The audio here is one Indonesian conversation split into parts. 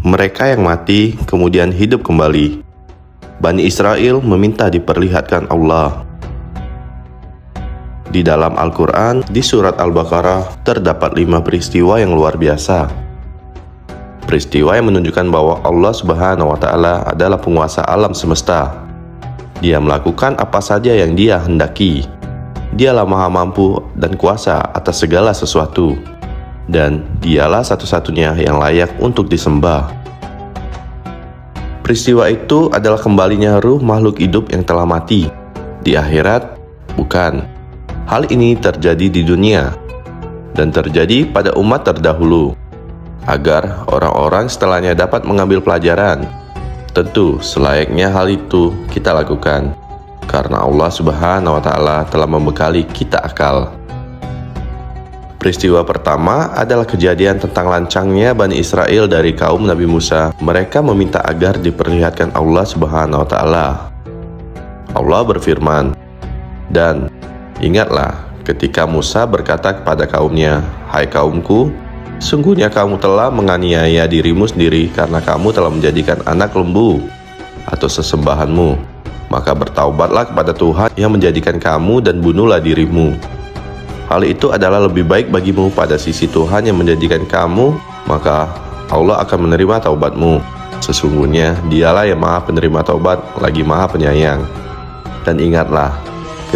mereka yang mati kemudian hidup kembali. Bani Israel meminta diperlihatkan Allah. Di dalam Al-Quran, di surat Al-Baqarah, terdapat 5 peristiwa yang luar biasa. Peristiwa yang menunjukkan bahwa Allah Subhanahu wa Ta'ala adalah penguasa alam semesta. Dia melakukan apa saja yang Dia hendaki. Dialah Maha Mampu dan kuasa atas segala sesuatu, dan Dialah satu-satunya yang layak untuk disembah. Peristiwa itu adalah kembalinya ruh makhluk hidup yang telah mati. Di akhirat, bukan. Hal ini terjadi di dunia dan terjadi pada umat terdahulu, agar orang-orang setelahnya dapat mengambil pelajaran. Tentu selayaknya hal itu kita lakukan, karena Allah Subhanahu wa Ta'ala telah membekali kita akal. Peristiwa pertama adalah kejadian tentang lancangnya Bani Israel dari kaum Nabi Musa. Mereka meminta agar diperlihatkan Allah Subhanahu wa Ta'ala. Allah berfirman, "Dan ingatlah ketika Musa berkata kepada kaumnya, 'Hai kaumku, sungguhnya kamu telah menganiaya dirimu sendiri karena kamu telah menjadikan anak lembu atau sesembahanmu. Maka bertaubatlah kepada Tuhan yang menjadikan kamu dan bunuhlah dirimu. Hal itu adalah lebih baik bagimu pada sisi Tuhan yang menjadikan kamu, maka Allah akan menerima taubatmu. Sesungguhnya Dialah yang Maha Penerima Taubat, lagi Maha Penyayang. Dan ingatlah,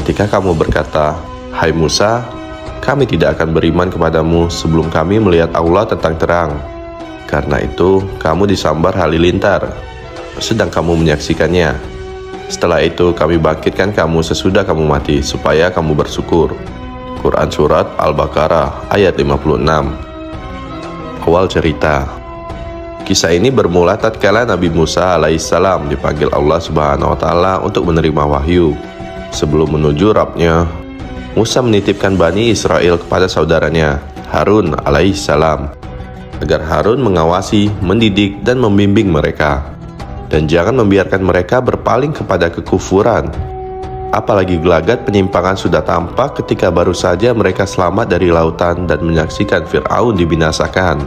ketika kamu berkata, 'Hai Musa, kami tidak akan beriman kepadamu sebelum kami melihat Allah tentang terang. Karena itu kamu disambar halilintar, sedang kamu menyaksikannya. Setelah itu kami bangkitkan kamu sesudah kamu mati, supaya kamu bersyukur.' Quran Surat Al-Baqarah ayat 56. Awal cerita. Kisah ini bermula tatkala Nabi Musa alaihissalam dipanggil Allah Subhanahu wa Ta'ala untuk menerima wahyu. Sebelum menuju Rabb-nya, Musa menitipkan Bani Israel kepada saudaranya Harun alaihissalam, agar Harun mengawasi, mendidik, dan membimbing mereka, dan jangan membiarkan mereka berpaling kepada kekufuran. Apalagi gelagat penyimpangan sudah tampak ketika baru saja mereka selamat dari lautan dan menyaksikan Fir'aun dibinasakan.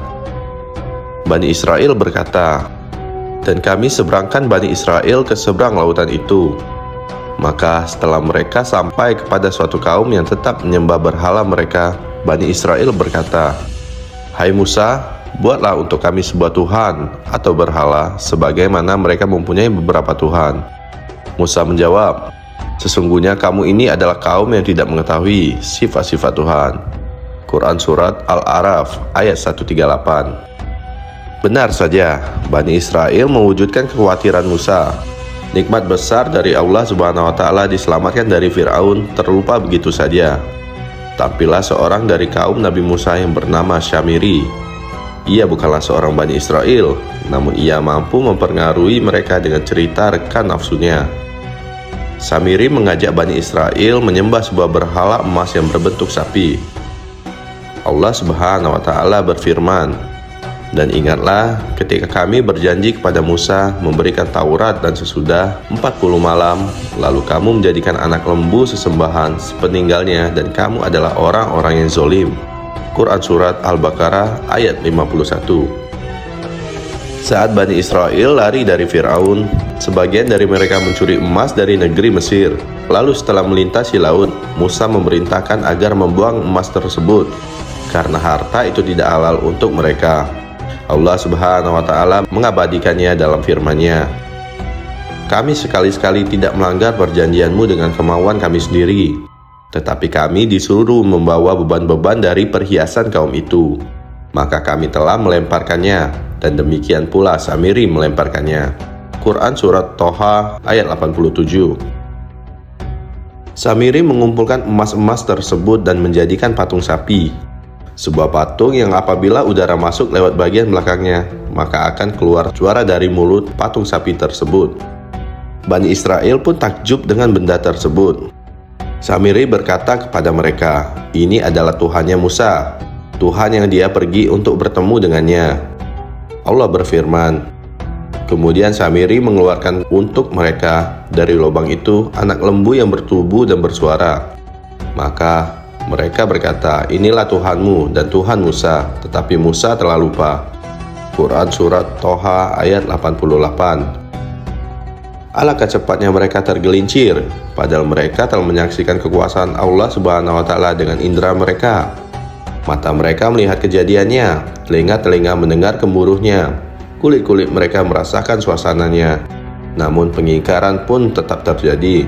Bani Israel berkata, "Dan kami seberangkan Bani Israel ke seberang lautan itu." Maka setelah mereka sampai kepada suatu kaum yang tetap menyembah berhala mereka, Bani Israel berkata, "Hai Musa, buatlah untuk kami sebuah Tuhan atau berhala, sebagaimana mereka mempunyai beberapa Tuhan." Musa menjawab, "Sesungguhnya kamu ini adalah kaum yang tidak mengetahui sifat-sifat Tuhan." Quran Surat Al-A'raf ayat 138. Benar saja, Bani Israel mewujudkan kekhawatiran Musa. Nikmat besar dari Allah Subhanahu wa Ta'ala diselamatkan dari Fir'aun terlupa begitu saja. Tampillah seorang dari kaum Nabi Musa yang bernama Syamiri. Ia bukanlah seorang Bani Israel, namun ia mampu mempengaruhi mereka dengan cerita rekan nafsunya. Samiri mengajak Bani Israel menyembah sebuah berhala emas yang berbentuk sapi. Allah Subhanahu wa Ta'ala berfirman, "Dan ingatlah ketika kami berjanji kepada Musa memberikan Taurat, dan sesudah 40 malam lalu kamu menjadikan anak lembu sesembahan sepeninggalnya, dan kamu adalah orang-orang yang zolim." Quran Surat Al-Baqarah ayat 51. Saat Bani Israel lari dari Fir'aun, sebagian dari mereka mencuri emas dari negeri Mesir. Lalu setelah melintasi laut, Musa memerintahkan agar membuang emas tersebut, karena harta itu tidak halal untuk mereka. Allah Subhanahu wa Ta'ala mengabadikannya dalam firman-Nya, "Kami sekali-sekali tidak melanggar perjanjianmu dengan kemauan kami sendiri, tetapi kami disuruh membawa beban-beban dari perhiasan kaum itu. Maka kami telah melemparkannya, dan demikian pula Samiri melemparkannya." Quran Surat Toha ayat 87. Samiri mengumpulkan emas-emas tersebut dan menjadikan patung sapi, sebuah patung yang apabila udara masuk lewat bagian belakangnya, maka akan keluar suara dari mulut patung sapi tersebut. Bani Israel pun takjub dengan benda tersebut. Samiri berkata kepada mereka, "Ini adalah Tuhannya Musa, Tuhan yang dia pergi untuk bertemu dengannya." Allah berfirman, "Kemudian Samiri mengeluarkan untuk mereka dari lubang itu anak lembu yang bertubuh dan bersuara. Maka mereka berkata, 'Inilah Tuhanmu dan Tuhan Musa,' tetapi Musa telah lupa. Quran Surat Toha ayat 88. Alangkah cepatnya mereka tergelincir, padahal mereka telah menyaksikan kekuasaan Allah Subhanahu wa Ta'ala dengan indera mereka. Mata mereka melihat kejadiannya, telinga-telinga mendengar gemuruhnya, kulit-kulit mereka merasakan suasananya. Namun pengingkaran pun tetap terjadi.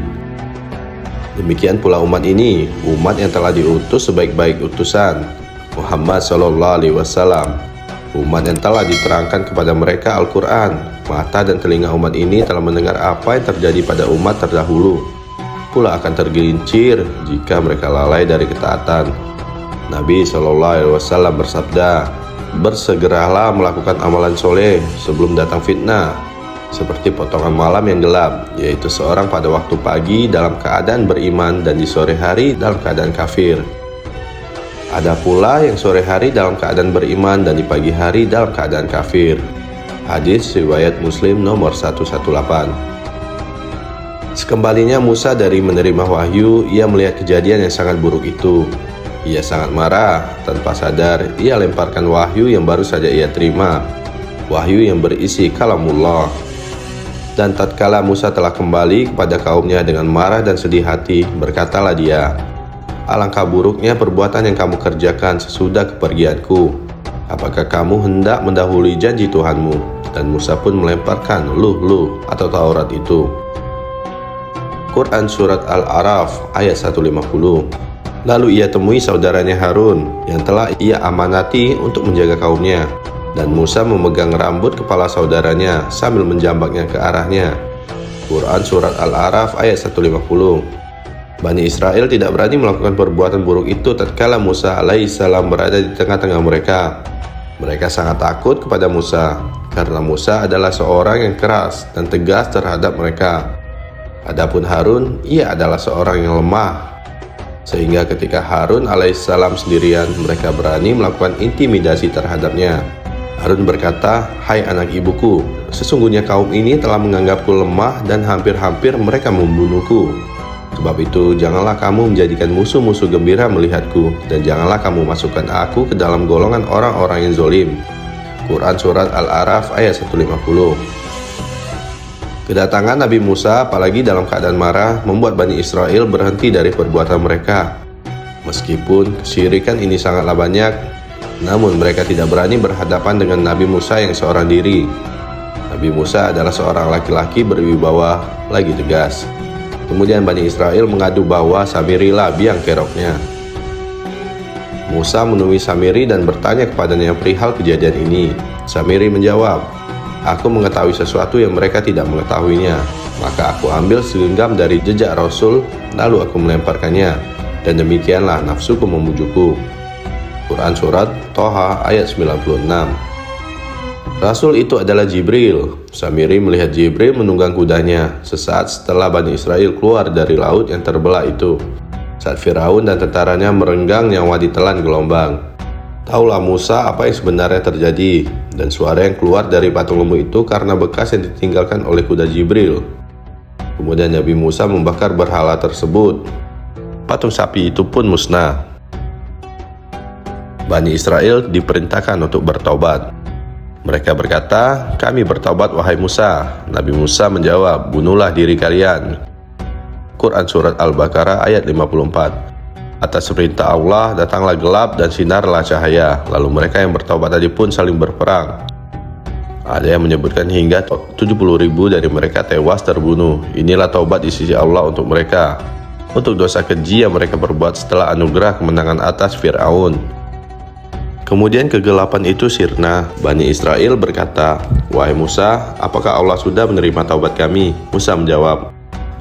Demikian pula umat ini, umat yang telah diutus sebaik-baik utusan, Muhammad SAW, umat yang telah diterangkan kepada mereka Al-Quran. Mata dan telinga umat ini telah mendengar apa yang terjadi pada umat terdahulu, pula akan tergelincir jika mereka lalai dari ketaatan. Nabi SAW bersabda, "Bersegeralah melakukan amalan soleh sebelum datang fitnah, seperti potongan malam yang gelap, yaitu seorang pada waktu pagi dalam keadaan beriman dan di sore hari dalam keadaan kafir. Ada pula yang sore hari dalam keadaan beriman dan di pagi hari dalam keadaan kafir." Hadis riwayat Muslim nomor 118. Sekembalinya Musa dari menerima wahyu, ia melihat kejadian yang sangat buruk itu. Ia sangat marah. Tanpa sadar, ia lemparkan wahyu yang baru saja ia terima, wahyu yang berisi kalamullah. Dan tatkala Musa telah kembali kepada kaumnya dengan marah dan sedih hati, berkatalah dia, "Alangkah buruknya perbuatan yang kamu kerjakan sesudah kepergianku. Apakah kamu hendak mendahului janji Tuhanmu?" Dan Musa pun melemparkan luh-luh atau Taurat itu. Quran Surat Al-A'raf ayat 150. Lalu ia temui saudaranya Harun yang telah ia amanati untuk menjaga kaumnya. Dan Musa memegang rambut kepala saudaranya sambil menjambaknya ke arahnya. Quran Surat Al-A'raf ayat 150. Bani Israel tidak berani melakukan perbuatan buruk itu tatkala Musa alaihissalam berada di tengah-tengah mereka. Mereka sangat takut kepada Musa, karena Musa adalah seorang yang keras dan tegas terhadap mereka. Adapun Harun, ia adalah seorang yang lemah. Sehingga ketika Harun alaihissalam sendirian, mereka berani melakukan intimidasi terhadapnya. Harun berkata, "Hai anak ibuku, sesungguhnya kaum ini telah menganggapku lemah dan hampir-hampir mereka membunuhku. Sebab itu janganlah kamu menjadikan musuh-musuh gembira melihatku, dan janganlah kamu masukkan aku ke dalam golongan orang-orang yang zolim." Quran Surat Al-A'raf ayat 150. Kedatangan Nabi Musa, apalagi dalam keadaan marah, membuat Bani Israel berhenti dari perbuatan mereka. Meskipun kesyirikan ini sangatlah banyak, namun mereka tidak berani berhadapan dengan Nabi Musa yang seorang diri. Nabi Musa adalah seorang laki-laki berwibawa, lagi tegas. Kemudian Bani Israel mengadu bahwa Samiri lah biang keroknya. Musa menemui Samiri dan bertanya kepadanya perihal kejadian ini. Samiri menjawab, "Aku mengetahui sesuatu yang mereka tidak mengetahuinya. Maka aku ambil segenggam dari jejak Rasul, lalu aku melemparkannya. Dan demikianlah nafsuku memujukku." Quran Surat Toha ayat 96. Rasul itu adalah Jibril. Samiri melihat Jibril menunggang kudanya sesaat setelah Bani Israel keluar dari laut yang terbelah itu, saat Firaun dan tentaranya merenggang nyawa ditelan gelombang. Taulah Musa apa yang sebenarnya terjadi, dan suara yang keluar dari patung lembu itu karena bekas yang ditinggalkan oleh kuda Jibril. Kemudian Nabi Musa membakar berhala tersebut. Patung sapi itu pun musnah. Bani Israel diperintahkan untuk bertaubat. Mereka berkata, "Kami bertaubat wahai Musa." Nabi Musa menjawab, "Bunuhlah diri kalian." Quran Surat Al-Baqarah ayat 54. Atas perintah Allah datanglah gelap dan sinarlah cahaya. Lalu mereka yang bertaubat tadi pun saling berperang. Ada yang menyebutkan hingga 70.000 dari mereka tewas terbunuh. Inilah taubat di sisi Allah untuk mereka, untuk dosa keji yang mereka perbuat setelah anugerah kemenangan atas Fir'aun. Kemudian kegelapan itu sirna. Bani Israel berkata, "Wahai Musa, apakah Allah sudah menerima taubat kami?" Musa menjawab,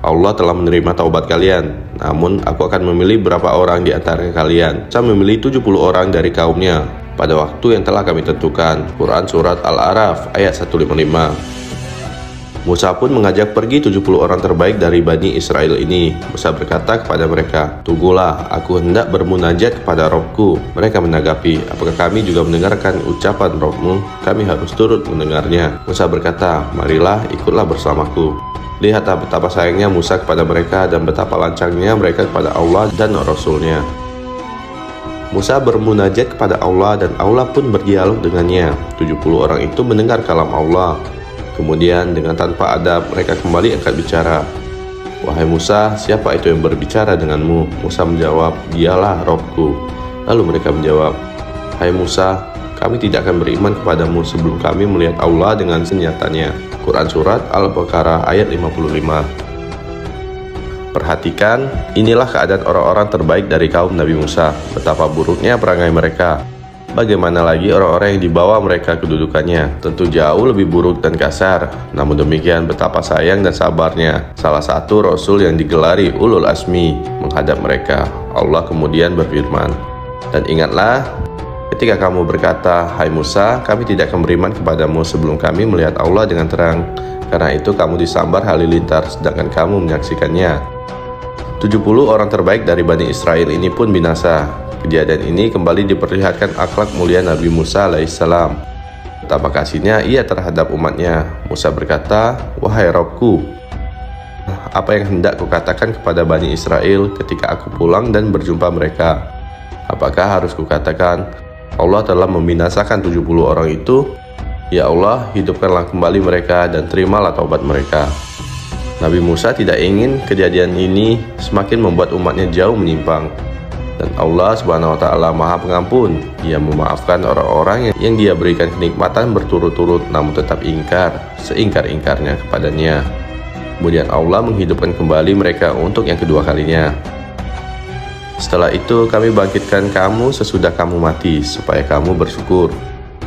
"Allah telah menerima taubat kalian. Namun aku akan memilih berapa orang di antara kalian. Saya memilih 70 orang dari kaumnya pada waktu yang telah kami tentukan." Quran Surat Al-A'raf ayat 155. Musa pun mengajak pergi 70 orang terbaik dari Bani Israel ini. Musa berkata kepada mereka, "Tunggulah, aku hendak bermunajat kepada Robku." Mereka menanggapi, "Apakah kami juga mendengarkan ucapan Robmu? Kami harus turut mendengarnya." Musa berkata, "Marilah, ikutlah bersamaku." Lihatlah betapa sayangnya Musa kepada mereka dan betapa lancangnya mereka kepada Allah dan Rasul-Nya. Musa bermunajat kepada Allah dan Allah pun berdialog dengannya. 70 orang itu mendengar kalam Allah. Kemudian dengan tanpa adab mereka kembali angkat bicara. Wahai Musa, siapa itu yang berbicara denganmu? Musa menjawab, dialah Robku. Lalu mereka menjawab, hai Musa, kami tidak akan beriman kepadamu sebelum kami melihat Allah dengan senyatanya. Quran Surat Al-Baqarah ayat 55. Perhatikan, inilah keadaan orang-orang terbaik dari kaum Nabi Musa. Betapa buruknya perangai mereka. Bagaimana lagi orang-orang yang dibawa mereka kedudukannya? Tentu jauh lebih buruk dan kasar. Namun demikian betapa sayang dan sabarnya salah satu Rasul yang digelari Ulul Azmi menghadap mereka. Allah kemudian berfirman, dan ingatlah ketika kamu berkata, hai Musa, kami tidak akan beriman kepadamu sebelum kami melihat Allah dengan terang. Karena itu kamu disambar halilintar sedangkan kamu menyaksikannya. 70 orang terbaik dari Bani Israel ini pun binasa. Kejadian ini kembali diperlihatkan akhlak mulia Nabi Musa alaihissalam. Betapa kasihnya ia terhadap umatnya. Musa berkata, wahai Robku, apa yang hendak kukatakan kepada Bani Israel ketika aku pulang dan berjumpa mereka? Apakah harus kukatakan, Allah telah membinasakan 70 orang itu? Ya Allah, hidupkanlah kembali mereka dan terimalah taubat mereka. Nabi Musa tidak ingin kejadian ini semakin membuat umatnya jauh menyimpang. Dan Allah Subhanahu wa Ta'ala Maha Pengampun. Dia memaafkan orang-orang yang Dia berikan kenikmatan berturut-turut namun tetap ingkar, seingkar-ingkarnya kepadanya. Kemudian Allah menghidupkan kembali mereka untuk yang kedua kalinya. Setelah itu kami bangkitkan kamu sesudah kamu mati supaya kamu bersyukur.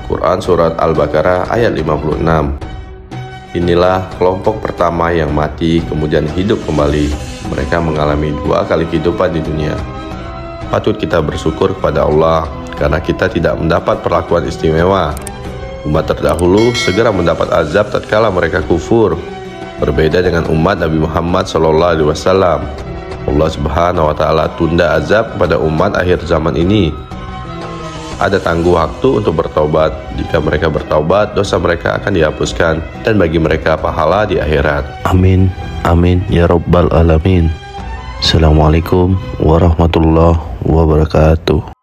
Quran Surat Al-Baqarah ayat 56. Inilah kelompok pertama yang mati kemudian hidup kembali. Mereka mengalami 2 kali kehidupan di dunia. Patut kita bersyukur kepada Allah karena kita tidak mendapat perlakuan istimewa. Umat terdahulu segera mendapat azab tatkala mereka kufur. Berbeda dengan umat Nabi Muhammad SAW. Allah Subhanahu wa Ta'ala tunda azab kepada umat akhir zaman ini. Ada tangguh waktu untuk bertaubat. Jika mereka bertaubat, dosa mereka akan dihapuskan dan bagi mereka pahala di akhirat. Amin, amin ya rabbal alamin. Assalamualaikum warahmatullahi wabarakatuh.